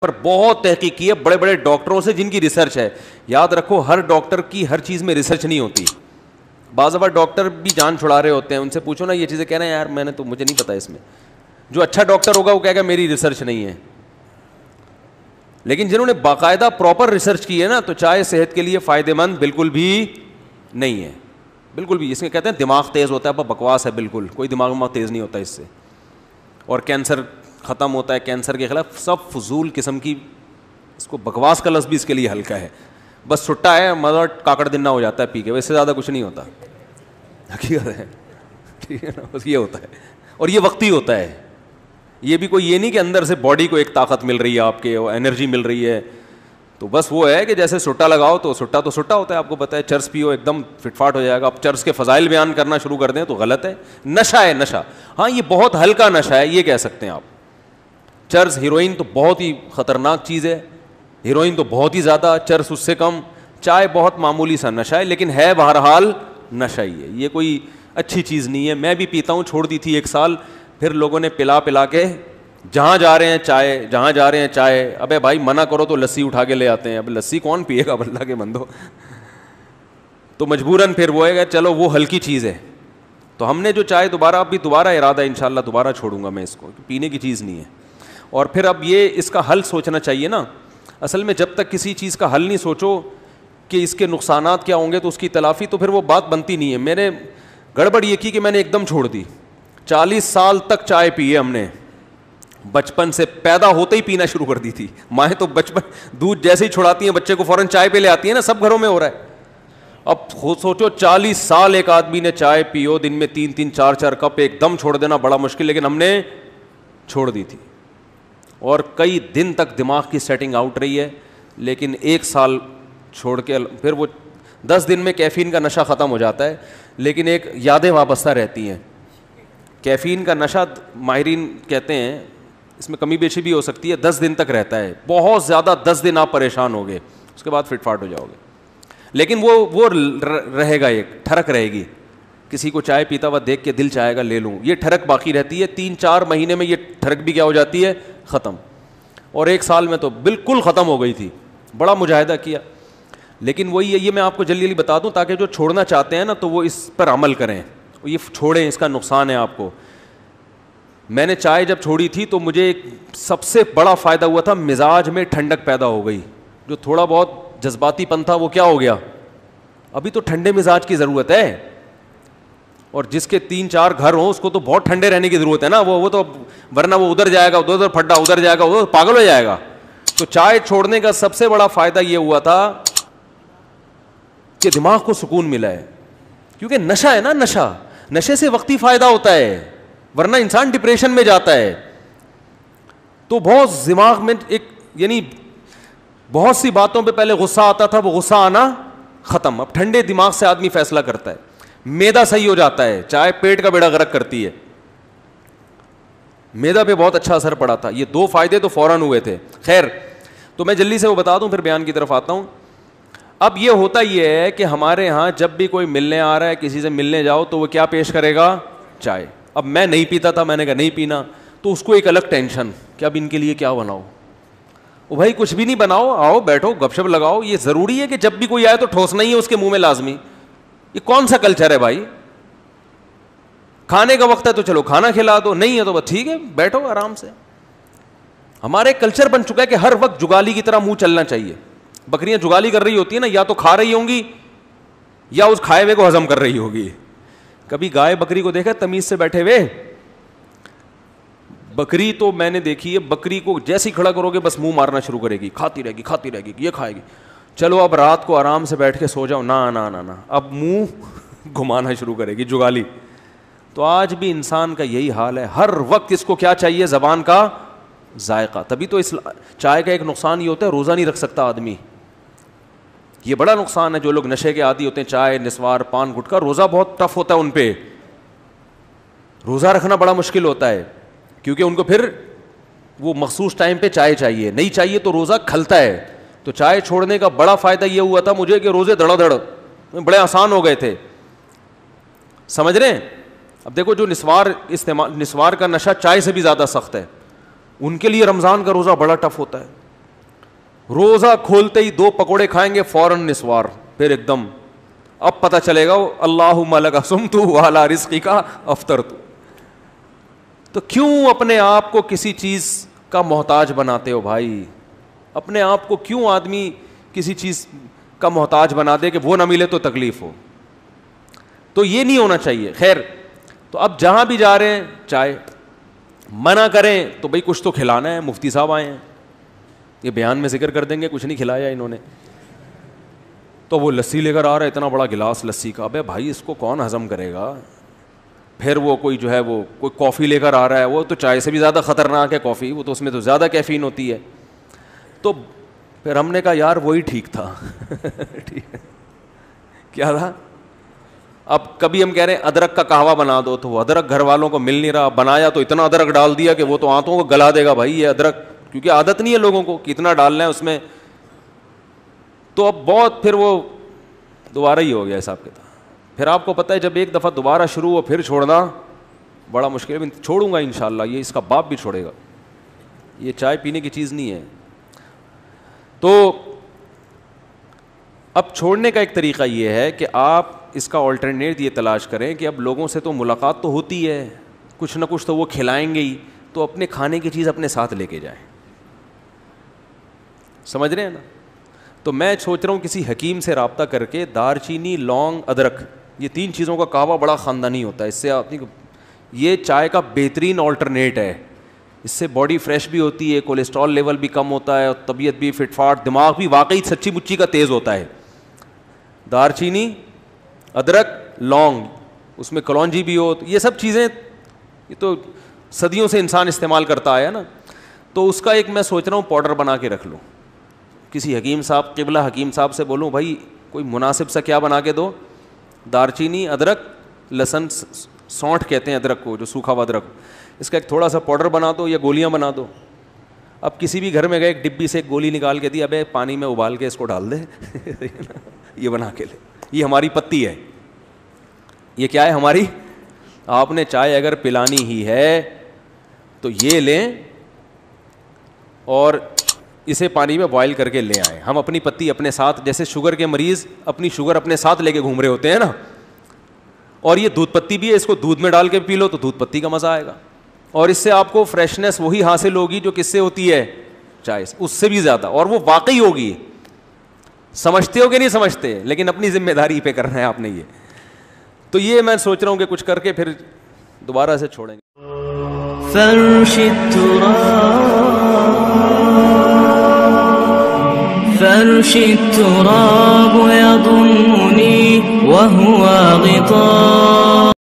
پر بہت تحقیق کی ہے بڑے بڑے ڈاکٹروں سے جن کی ریسرچ ہے. یاد رکھو ہر ڈاکٹر کی ہر چیز میں ریسرچ نہیں ہوتی. بعض دفعہ ڈاکٹر بھی جان چھڑا رہے ہوتے ہیں, ان سے پوچھو نا یہ چیزیں, کہہ رہے ہیں یار میں نے تو مجھے نہیں پتا اس میں. جو اچھا ڈاکٹر ہوگا وہ کہے گا میری ریسرچ نہیں ہے. لیکن جنہوں نے باقاعدہ پراپر ریسرچ کی ہے نا, تو چائے صحت کے لیے فائدہ مند بالکل بھی نہیں ہے, بالکل بھی. اس میں کہتے ہیں دماغ تیز ہوتا ہے, اب بکواس ہے بالکل, کوئی دماغ تیز نہیں ہوتا اس سے. اور کینسر ختم ہوتا ہے, کینسر کے خلاف سب فضول قسم کی, اس کو بکواس کا لفظ بھی اس کے لیے ہلکا ہے. بس سٹا ہے, مزہ کاکڑ دن ہو جاتا ہے پی کے, ویسے زیادہ کچھ نہیں ہوتا. حقیقت ہے, ٹھیک ہے نا, بس یہ ہوتا ہے. اور یہ وقتی ہوتا ہے, یہ بھی کوئی یہ نہیں کہ اندر سے باڈی کو ایک طاقت مل رہی ہے آپ کے, انرجی مل رہی ہے. تو بس وہ ہے کہ جیسے سٹا لگاؤ تو سٹا ہوتا ہے, آپ کو پتہ ہے. چرس پیو ایک دم فٹ فاٹ ہو جائے گا. اب چرس کے فضائل بیان کرنا شروع کر دیں تو غلط ہے. نشہ ہے نشہ, ہاں یہ بہت ہلکا نشہ ہے, یہ کہہ سکتے ہیں آپ. چرس, ہیروئن تو بہت ہی خطرناک چیز ہے, ہیروئن تو بہت ہی زیادہ, چرس اس سے کم. چائے بہت معمولی سا نشہ ہے, لیکن ہے بہرحال نشہ ہی ہے. یہ کوئی اچھی چیز نہیں ہے. میں بھی پیتا ہوں, چھوڑ دی تھی 1 سال, پھر لوگوں نے پلا کے جہاں جا رہے ہیں چائے. ابے بھائی منع کرو تو لسی اٹھا کے لے آتے ہیں. اب لسی کون پیے گا اللہ کے بندو. تو مجبوراً پھر وہ ہے کہ چلو وہ ہلکی چیز ہے. تو ہم نے جو چائے دوبارہ ارادہ ہے انشاءاللہ دوبارہ چھوڑوں گا میں اس کو, پینے کی چیز نہیں ہے. اور پھر اب یہ اس کا حل سوچنا چاہیے نا. اصل میں جب تک کسی چیز کا حل نہیں سوچو کہ اس کے نقصانات کیا ہوں گے تو اس کی تلافی, تو پھر وہ بات بنتی نہیں ہے. میں نے گڑبڑ یہ کی کہ میں نے ایک دم چھوڑ دی. 40 سال تک چائے پی ہے ہم نے, بچپن سے, پیدا ہوتے ہی پینا شروع کر دی تھی. مائیں تو بچپن دودھ جیسے ہی چھڑاتی ہیں بچے کو فوراً چائے پہ لے آتی ہیں نا, سب گھروں میں ہو رہا ہے. اب سوچو 40 سال ایک آدمی نے چائے پیو, دن میں 3-3 4-4 کپ, ایک دم چھوڑ دینا بڑا مشکل, لیکن ہم نے چھوڑ دی تھی. اور کئی دن تک دماغ کی سیٹنگ آؤٹ رہی ہے. لیکن 1 سال چھوڑ کے پھر وہ 10 دن میں کیفین کا نشہ ختم ہو جاتا ہے, لیکن ایک یادیں وابستہ رہتی ہیں. کیفین کا نشہ ماہرین کہتے ہیں اس میں کمی بیشی بھی ہو سکتی ہے, 10 دن تک رہتا ہے. بہت زیادہ 10 دن آپ پریشان ہو گئے, اس کے بعد فٹ فاٹ ہو جاؤ گے. لیکن وہ رہے گا, ایک ٹھڑک رہے گی. کسی کو چائے پیتا ہوا دیکھ کے دل چاہے گا لے لوں, یہ ٹھڑک باقی رہتی ہے. 3-4 مہینے میں یہ ٹھڑک بھی کیا ہو جاتی ہے, ختم. اور 1 سال میں تو بالکل ختم ہو گئی تھی. بڑا مجاہدہ کیا. لیکن وہی ہے, یہ میں آپ کو جلدی بتا دوں تاکہ جو چھوڑنا چاہتے ہیں نا تو وہ اس پر عمل کریں, یہ چھوڑیں, اس کا نقصان ہے آپ کو. میں نے چائے جب چھوڑی تھی تو مجھے سب سے بڑا فائدہ ہوا تھا, مزاج میں ٹھنڈک پیدا ہو گئی. جو تھوڑا بہت جذباتی پن تھا وہ کیا ہو گیا. ابھی تو ٹھنڈے مزاج کی ضرورت ہے, اور جس کے 3-4 گھر ہوں اس کو تو بہت ٹھنڈے رہنے کی ضرورت ہے نا. وہ تو ورنہ وہ ادھر جائے گا, ادھر پھڈا, ادھر جائے گا, وہ پاگل ہو جائے گا. تو چائے چھوڑنے کا سب سے بڑا فائدہ یہ ہوا تھا کہ دماغ کو سکون ملا ہے. کیونکہ نشہ ہے نا, نشے سے وقتی فائدہ ہوتا ہے, ورنہ انسان ڈپریشن میں جاتا ہے. تو بہت دماغ میں ایک, یعنی بہت سی باتوں پہ پہلے غصہ آتا تھا, وہ غصہ آنا ختم. اب ٹھنڈے دماغ سے آدمی فیصلہ کرتا ہے, میدا صحیح ہو جاتا ہے. چائے پیٹ کا بیڑا غرق کرتی ہے, میدا پہ بہت اچھا اثر پڑا تھا. یہ 2 فائدے تو فوراً ہوئے تھے. خیر, تو میں جلدی سے وہ بتا دوں پھر بیان کی طرف آتا ہوں. اب یہ ہوتا یہ ہے کہ ہمارے ہاں جب بھی کوئی ملنے آ رہا ہے, کسی سے ملنے جاؤ تو وہ کیا پیش کرے گا, چائے. اب میں نہیں پیتا تھا, میں نے کہا نہیں پینا, تو اس کو ایک الگ ٹینشن کہ اب ان کے لیے کیا بناؤ. او بھائی کچھ بھی نہیں بناؤ, آؤ بیٹھو گپ شپ لگاؤ. یہ ضروری ہے کہ جب بھی کوئی آئے تو ٹھوسنا ہی ہے اس کے منہ میں لازمی. یہ کون سا کلچر ہے بھائی. کھانے کا وقت ہے تو چلو کھانا کھلا دو, نہیں ہے تو بس ٹھیک ہے بیٹھو آرام سے. ہمارا ایک کلچر بن چکا ہے کہ ہر وقت جگالی کی طرح منہ چلنا چاہیے. بکریاں جگالی کر رہی ہوتی ہیں نا, یا تو کھا رہی ہوں گی یا اس کھائے ہوئے کو ہضم کر رہی ہوگی. کبھی گائے بکری کو دیکھا تمیز سے بیٹھے ہوئے؟ بکری تو میں نے دیکھی ہے, بکری کو جیسے ہی کھڑا کرو گے بس منہ مارنا شروع کرے گی, کھاتی رہے گی, یہ کھائے گی. چلو اب رات کو آرام سے بیٹھ کے سو جاؤ, نہ اب منہ گھمانا شروع کرے گی, جگالی. تو آج بھی انسان کا یہی حال ہے, ہر وقت اس کو کیا چاہیے, زبان کا ذائقہ. تبھی تو چائے کا ایک نقصان یہ ہوتا ہے, روزہ نہیں رکھ سکتا آدمی. یہ بڑا نقصان ہے. جو لوگ نشے کے عادی ہوتے ہیں, چائے, نسوار, پان گٹکا, روزہ بہت ٹف ہوتا ہے ان پہ. روزہ رکھنا بڑا مشکل ہوتا ہے, کیونکہ ان کو پھر وہ مخصوص ٹائم پہ چائے چاہیے, نہیں چاہیے تو روزہ کھلتا ہے. تو چائے چھوڑنے کا بڑا فائدہ یہ ہوا تھا مجھے کہ روزے دھڑا دھڑ بڑے آسان ہو گئے تھے. سمجھ رہے ہیں؟ اب دیکھو جو نسوار کا نشہ چائے سے بھی زیادہ سخت ہے, ان کے لیے رمضان کا روزہ بڑا ٹف ہوتا ہے. روزہ کھولتے ہی 2 پکوڑے کھائیں گے فوراً نسوار, پھر ایک دم اب پتہ چلے گا اللہم لک صمت وعلی رزقک افطرت. تو کیوں اپنے آپ کو کسی چیز کا محتاج بناتے ہو بھائی؟ اپنے آپ کو کیوں آدمی کسی چیز کا محتاج بنا دے کہ وہ نہ ملے تو تکلیف ہو؟ تو یہ نہیں ہونا چاہیے. خیر, تو اب جہاں بھی جا رہے ہیں چائے, منع کریں تو بھائی کچھ تو کھلانا ہے. مفتی صاحب آئے ہیں, یہ بیان میں ذکر کر دیں گے کچھ نہیں کھلایا انہوں نے, تو وہ لسی لے کر آ رہا ہے, اتنا بڑا گلاس لسی کا. ابے بھائی اس کو کون ہضم کرے گا؟ پھر وہ کوئی جو ہے وہ کوئی کافی لے کر آ رہا ہے, وہ تو چائے سے بھی زیادہ خطرناک ہے کافی, وہ تو اس میں تو زیادہ کیفین ہوتی ہے. تو پھر ہم نے کہا یار وہی ٹھیک تھا. ٹھیک ہے, کیا تھا؟ اب کبھی ہم کہہ رہے ہیں ادرک کا قہوہ بنا دو, تو وہ ادرک گھر والوں کو مل نہیں رہا, بنایا تو اتنا ادرک ڈال دیا کہ وہ تو آنتوں کو گلا دے گا بھائی یہ ادرک, کیونکہ عادت نہیں ہے لوگوں کو کتنا ڈالنا ہے اس میں. تو اب بہت پھر وہ دوبارہ ہی ہو گیا حساب کتاب. پھر آپ کو پتہ ہے جب ایک دفعہ دوبارہ شروع ہو پھر چھوڑنا بڑا مشکل ہے. چھوڑوں گا انشاءاللہ, یہ اس کا باپ بھی چھوڑے گا, یہ چائے پینے کی چیز نہیں ہے. تو اب چھوڑنے کا ایک طریقہ یہ ہے کہ آپ اس کا آلٹرنیٹ یہ تلاش کریں کہ اب لوگوں سے تو ملاقات تو ہوتی ہے, کچھ نہ کچھ تو وہ کھلائیں گے ہی, تو اپنے کھانے کی چیز اپنے ساتھ لے کے جائیں. سمجھ رہے ہیں نا؟ تو میں سوچ رہا ہوں کسی حکیم سے رابطہ کر کے دار چینی, لونگ, ادرک, یہ 3 چیزوں کا قہوہ بڑا خاندانی ہوتا ہے. اس سے آپ یہ چائے کا بہترین آلٹرنیٹ ہے. اس سے باڈی فریش بھی ہوتی ہے, کولیسٹرول لیول بھی کم ہوتا ہے, اور طبیعت بھی فٹ فاٹ, دماغ بھی واقعی سچی مچی کا تیز ہوتا ہے. دار چینی, ادرک, لونگ, اس میں کلونجی بھی ہو, یہ سب چیزیں یہ تو صدیوں سے انسان استعمال کرتا آیا نا. تو اس کا ایک میں سوچ رہا ہوں پاؤڈر بنا کے رکھ لوں. کسی حکیم صاحب, قبلہ حکیم صاحب سے بولوں بھائی کوئی مناسب سا کیا بنا کے دو, دار چینی, ادرک, لہسن, سونٹھ کہتے ہیں ادرک کو, جو سوکھا ہوا ادرک, اس کا ایک تھوڑا سا پاؤڈر بنا دو یا گولیاں بنا دو. اب کسی بھی گھر میں گئے ایک ڈبی سے ایک گولی نکال کے دی, ابے پانی میں ابال کے اس کو ڈال دے, یہ بنا کے لے. یہ ہماری پتی ہے, یہ کیا ہے ہماری. آپ نے چائے اگر پلانی ہی ہے تو یہ لیں اور اسے پانی میں بوائل کر کے لے آئیں. ہم اپنی پتی اپنے ساتھ, جیسے شوگر کے مریض اپنی شوگر اپنے ساتھ لے کے گھوم رہے ہوتے ہیں نا, اور یہ دودھ پتی بھی ہے, اس کو دودھ میں ڈال کے پی لو تو دودھ پتی کا مزہ آئے گا, اور اس سے آپ کو فریشنس وہی حاصل ہوگی جو کس سے ہوتی ہے, چائے سے, اس سے بھی زیادہ, اور وہ واقعی ہوگی. سمجھتے ہو کہ نہیں سمجھتے؟ لیکن اپنی ذمہ داری پہ کرنا ہے آپ نے یہ. تو یہ میں سوچ رہا ہوں کہ کچھ کر کے پھر دوبارہ سے چھوڑیں گے. فرش التراب يضمني وهو غطاء